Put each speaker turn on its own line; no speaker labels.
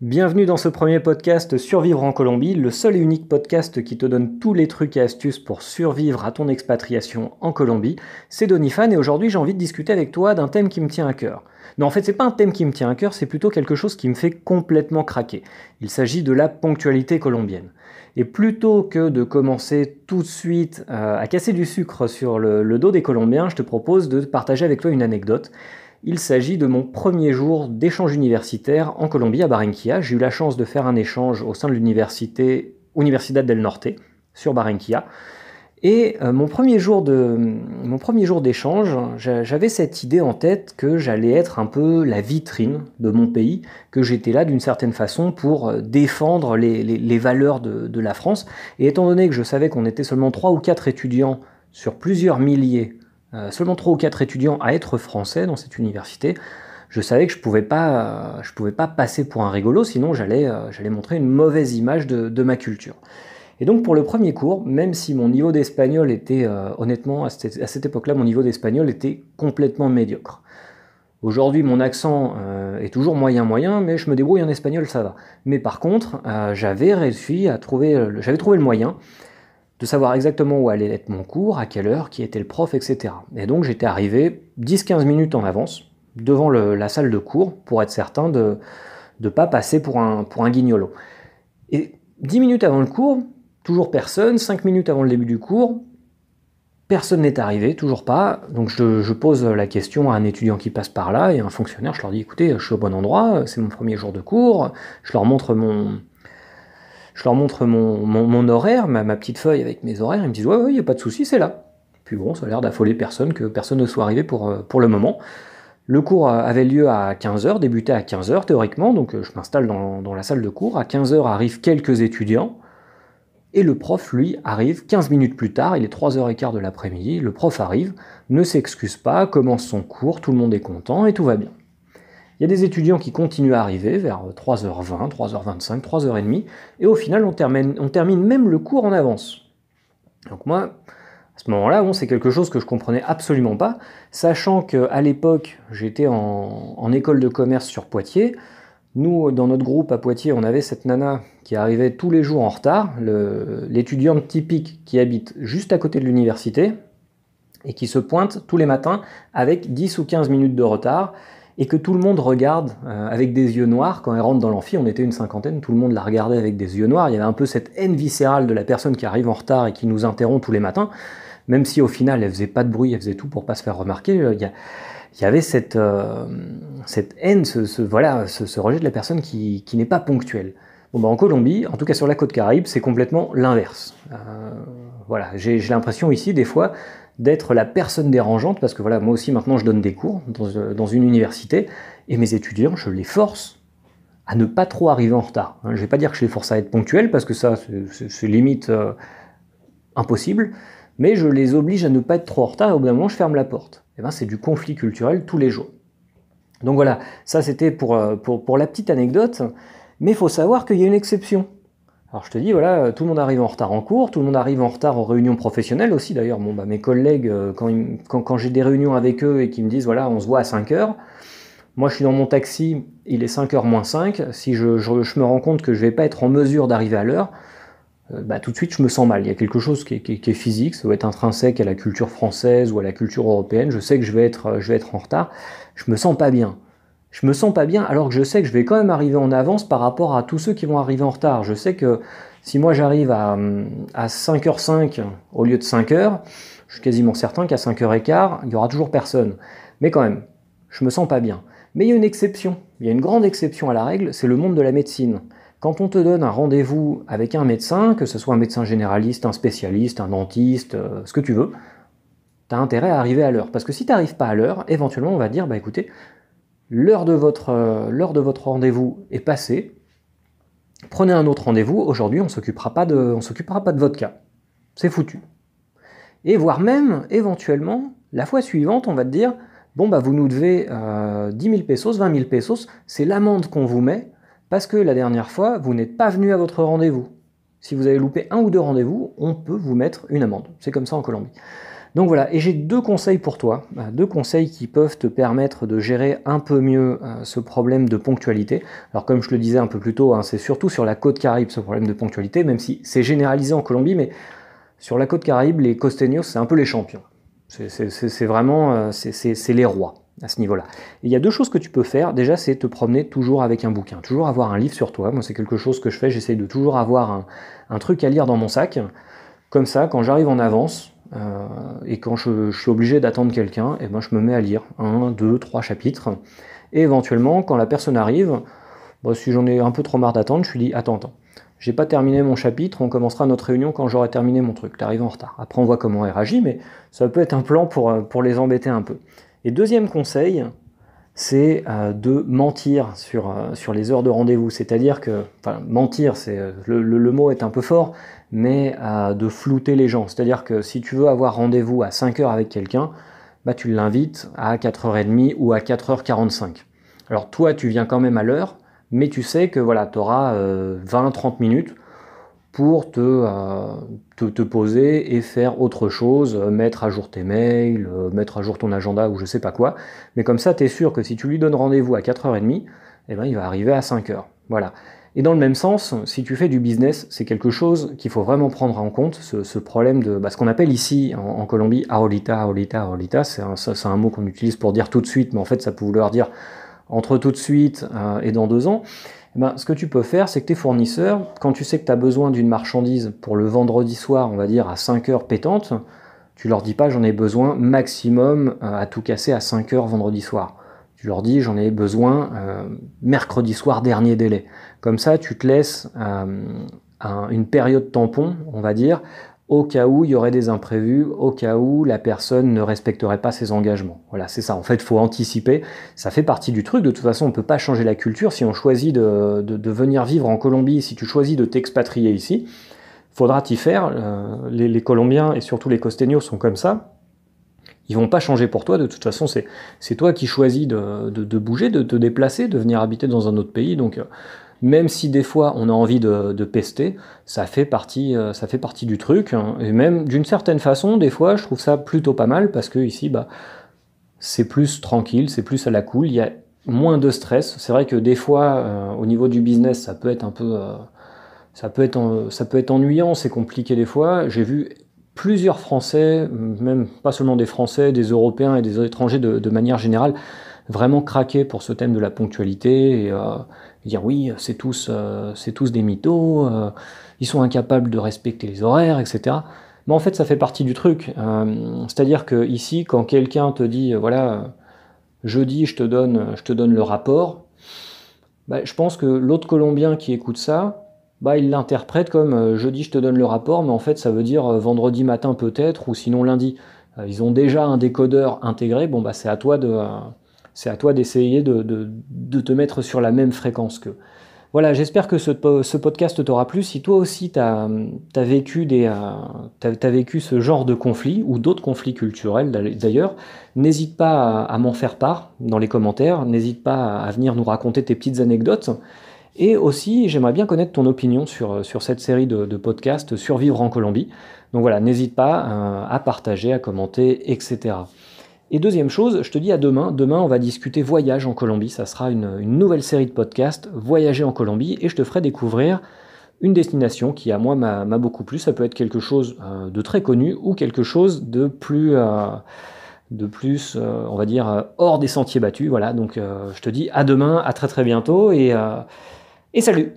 Bienvenue dans ce premier podcast Survivre en Colombie, le seul et unique podcast qui te donne tous les trucs et astuces pour survivre à ton expatriation en Colombie. C'est Donifan et aujourd'hui j'ai envie de discuter avec toi d'un thème qui me tient à cœur. Non, en fait c'est pas un thème qui me tient à cœur, c'est plutôt quelque chose qui me fait complètement craquer. Il s'agit de la ponctualité colombienne. Et plutôt que de commencer tout de suite à casser du sucre sur le dos des Colombiens, je te propose de partager avec toi une anecdote. Il s'agit de mon premier jour d'échange universitaire en Colombie, à Barranquilla. J'ai eu la chance de faire un échange au sein de l'université Universidad del Norte, sur Barranquilla. Et mon premier jour d'échange, j'avais cette idée en tête que j'allais être un peu la vitrine de mon pays, que j'étais là d'une certaine façon pour défendre les valeurs de la France. Et étant donné que je savais qu'on était seulement 3 ou 4 étudiants sur plusieurs milliers, seulement 3 ou 4 étudiants à être français dans cette université, je savais que je pouvais pas passer pour un rigolo, sinon j'allais montrer une mauvaise image de ma culture. Et donc pour le premier cours, même si mon niveau d'espagnol était, honnêtement, à cette époque-là, mon niveau d'espagnol était complètement médiocre. Aujourd'hui, mon accent est toujours moyen, mais je me débrouille en espagnol, ça va. Mais par contre, j'avais trouvé le moyen de savoir exactement où allait être mon cours, à quelle heure, qui était le prof, etc. Et donc j'étais arrivé 10-15 minutes en avance devant la salle de cours pour être certain de ne pas passer pour un guignolo. Et 10 minutes avant le cours, toujours personne. 5 minutes avant le début du cours, personne n'est arrivé, toujours pas. Donc je pose la question à un étudiant qui passe par là et à un fonctionnaire, je leur dis écoutez, je suis au bon endroit, c'est mon premier jour de cours, je leur montre mon horaire, ma petite feuille avec mes horaires, ils me disent ouais, il n'y a pas de souci, c'est là. Puis bon, ça a l'air d'affoler personne, que personne ne soit arrivé pour le moment. Le cours avait lieu à 15h, débutait à 15h théoriquement, donc je m'installe dans la salle de cours. À 15h arrivent quelques étudiants, et le prof, lui, arrive 15 minutes plus tard, il est 3h15 de l'après-midi, le prof arrive, ne s'excuse pas, commence son cours, tout le monde est content et tout va bien. Il y a des étudiants qui continuent à arriver vers 3h20, 3h25, 3h30, et au final on termine même le cours en avance. Donc moi, à ce moment-là, c'est quelque chose que je comprenais absolument pas, sachant qu'à l'époque, j'étais en école de commerce sur Poitiers. Nous, dans notre groupe à Poitiers, on avait cette nana qui arrivait tous les jours en retard, l'étudiante typique qui habite juste à côté de l'université, et qui se pointe tous les matins avec 10 ou 15 minutes de retard, et que tout le monde regarde avec des yeux noirs. Quand elle rentre dans l'amphi, on était une cinquantaine, tout le monde la regardait avec des yeux noirs. Il y avait un peu cette haine viscérale de la personne qui arrive en retard et qui nous interrompt tous les matins, même si au final elle faisait pas de bruit, elle faisait tout pour pas se faire remarquer. Il y avait cette haine, ce rejet de la personne qui n'est pas ponctuelle. En Colombie, en tout cas sur la côte Caraïbe, c'est complètement l'inverse. J'ai l'impression ici, des fois, d'être la personne dérangeante, parce que moi aussi maintenant je donne des cours dans une université, et mes étudiants, je les force à ne pas trop arriver en retard. Je ne vais pas dire que je les force à être ponctuels, parce que ça, c'est limite impossible, mais je les oblige à ne pas être trop en retard, et au bout d'un moment, je ferme la porte. C'est du conflit culturel tous les jours. Donc voilà, ça c'était pour la petite anecdote, mais il faut savoir qu'il y a une exception. Alors je te dis, tout le monde arrive en retard en cours, tout le monde arrive en retard aux réunions professionnelles aussi. D'ailleurs, mes collègues, quand j'ai des réunions avec eux et qu'ils me disent, on se voit à 5h, moi je suis dans mon taxi, il est 5h moins 5, si je me rends compte que je ne vais pas être en mesure d'arriver à l'heure, tout de suite je me sens mal. Il y a quelque chose qui est physique, ça doit être intrinsèque à la culture française ou à la culture européenne. Je sais que je vais être en retard, je me sens pas bien. Je me sens pas bien alors que je sais que je vais quand même arriver en avance par rapport à tous ceux qui vont arriver en retard. Je sais que si moi j'arrive à 5h05 au lieu de 5h, je suis quasiment certain qu'à 5h15, il y aura toujours personne. Mais quand même, je me sens pas bien. Mais il y a une exception, il y a une grande exception à la règle, c'est le monde de la médecine. Quand on te donne un rendez-vous avec un médecin, que ce soit un médecin généraliste, un spécialiste, un dentiste, ce que tu veux, tu as intérêt à arriver à l'heure. Parce que si tu n'arrives pas à l'heure, éventuellement on va dire, écoutez, l'heure de votre rendez-vous est passée, prenez un autre rendez-vous, aujourd'hui on ne s'occupera pas de votre cas. C'est foutu. Et voire même, éventuellement, la fois suivante, on va te dire, vous nous devez 10 000 pesos, 20 000 pesos, c'est l'amende qu'on vous met, parce que la dernière fois, vous n'êtes pas venu à votre rendez-vous. Si vous avez loupé un ou deux rendez-vous, on peut vous mettre une amende. C'est comme ça en Colombie. Donc voilà, et j'ai 2 conseils pour toi, 2 conseils qui peuvent te permettre de gérer un peu mieux ce problème de ponctualité. Alors comme je le disais un peu plus tôt, hein, c'est surtout sur la côte Caraïbe ce problème de ponctualité, même si c'est généralisé en Colombie, mais sur la côte Caraïbe, les costeños, c'est un peu les champions. C'est vraiment, c'est les rois à ce niveau-là. Il y a 2 choses que tu peux faire. Déjà, c'est te promener toujours avec un bouquin, toujours avoir un livre sur toi. Moi, c'est quelque chose que je fais, j'essaye de toujours avoir un truc à lire dans mon sac. Comme ça, quand j'arrive en avance, et quand je suis obligé d'attendre quelqu'un, et ben je me mets à lire 1, 2, 3 chapitres. Et éventuellement, quand la personne arrive, bon, si j'en ai un peu trop marre d'attendre, je lui dis attends, j'ai pas terminé mon chapitre, on commencera notre réunion quand j'aurai terminé mon truc. T'arrives en retard. Après, on voit comment elle réagit, mais ça peut être un plan pour les embêter un peu. Et deuxième conseil, c'est de mentir sur les heures de rendez-vous. C'est-à-dire que, enfin, mentir, le mot est un peu fort, mais de flouter les gens. C'est-à-dire que si tu veux avoir rendez-vous à 5 heures avec quelqu'un, bah, tu l'invites à 4h30 ou à 4h45. Alors toi, tu viens quand même à l'heure, mais tu sais que voilà, tu auras 20-30 minutes pour te poser et faire autre chose, mettre à jour tes mails, mettre à jour ton agenda ou je sais pas quoi. Mais comme ça, tu es sûr que si tu lui donnes rendez-vous à 4h30, eh ben, il va arriver à 5h. Voilà. Et dans le même sens, si tu fais du business, c'est quelque chose qu'il faut vraiment prendre en compte, ce problème de ce qu'on appelle ici en Colombie ahorita, c'est un mot qu'on utilise pour dire tout de suite, mais en fait ça peut vouloir dire entre tout de suite et dans 2 ans. Eh ben, ce que tu peux faire, c'est que tes fournisseurs, quand tu sais que tu as besoin d'une marchandise pour le vendredi soir, on va dire à 5 heures pétante, tu leur dis pas j'en ai besoin maximum à tout casser à 5 heures vendredi soir. Tu leur dis j'en ai besoin mercredi soir dernier délai. Comme ça, tu te laisses une période tampon, on va dire, au cas où il y aurait des imprévus, au cas où la personne ne respecterait pas ses engagements. Voilà, c'est ça. En fait, il faut anticiper. Ça fait partie du truc. De toute façon, on ne peut pas changer la culture. Si on choisit de venir vivre en Colombie, si tu choisis de t'expatrier ici, faudra t'y faire. Les Colombiens et surtout les costeños sont comme ça. Ils vont pas changer pour toi. De toute façon, c'est toi qui choisis de bouger, de te déplacer, de venir habiter dans un autre pays. Donc, même si des fois on a envie de pester, ça fait partie du truc. Hein. Et même d'une certaine façon, des fois, je trouve ça plutôt pas mal parce que ici, bah, c'est plus tranquille, c'est plus à la cool. Il y a moins de stress. C'est vrai que des fois, au niveau du business, ça peut être un peu, ça peut être ennuyant, c'est compliqué des fois. J'ai vu plusieurs Français, même pas seulement des Français, des Européens et des étrangers de manière générale, vraiment craquer pour ce thème de la ponctualité et dire oui, c'est tous des mythos, ils sont incapables de respecter les horaires, etc. Mais en fait, ça fait partie du truc. C'est-à-dire que ici, quand quelqu'un te dit voilà, jeudi, je te donne le rapport, bah, je pense que l'autre Colombien qui écoute ça, bah, il l'interprète comme jeudi je te donne le rapport, mais en fait ça veut dire vendredi matin peut-être, ou sinon lundi. Ils ont déjà un décodeur intégré, bon bah c'est à toi d'essayer de te mettre sur la même fréquence qu'eux. Voilà, j'espère que ce podcast t'aura plu. Si toi aussi t'as vécu t'as vécu ce genre de conflit ou d'autres conflits culturels d'ailleurs, n'hésite pas à m'en faire part dans les commentaires, n'hésite pas à venir nous raconter tes petites anecdotes. Et aussi, j'aimerais bien connaître ton opinion sur cette série de podcasts Survivre en Colombie. Donc voilà, n'hésite pas à partager, à commenter, etc. Et deuxième chose, je te dis à demain. Demain, on va discuter voyage en Colombie. Ça sera une nouvelle série de podcasts, Voyager en Colombie, et je te ferai découvrir une destination qui, à moi, m'a beaucoup plu. Ça peut être quelque chose de très connu ou quelque chose de plus, on va dire, hors des sentiers battus. Voilà, donc je te dis à demain, à très très bientôt, et salut!